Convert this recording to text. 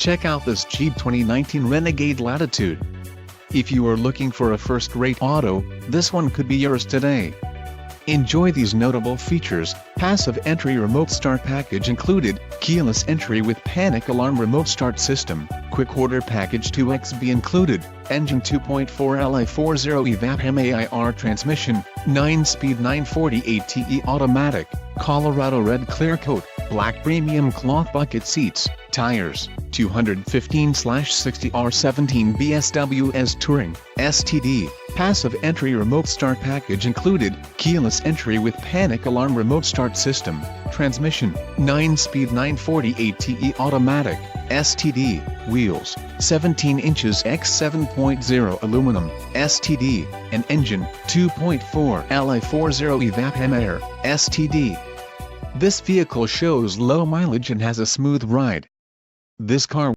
Check out this Jeep 2019 Renegade Latitude. If you are looking for a first-rate auto, this one could be yours today. Enjoy these notable features: passive entry remote start package included, keyless entry with panic alarm remote start system, quick order package 2XB included, engine 2.4 Li40 evap MAIR transmission, 9-speed 940 ATE automatic, Colorado red clear coat, black premium cloth bucket seats, tires, 215/60 R17 BSWS Touring, STD, passive entry remote start package included, keyless entry with panic alarm remote start system, transmission, 9-speed 940 ATE automatic, STD, wheels, 17 inches x 7.0 aluminum, STD, and engine, 2.4 Li40 evap MAIR, STD. This vehicle shows low mileage and has a smooth ride. This car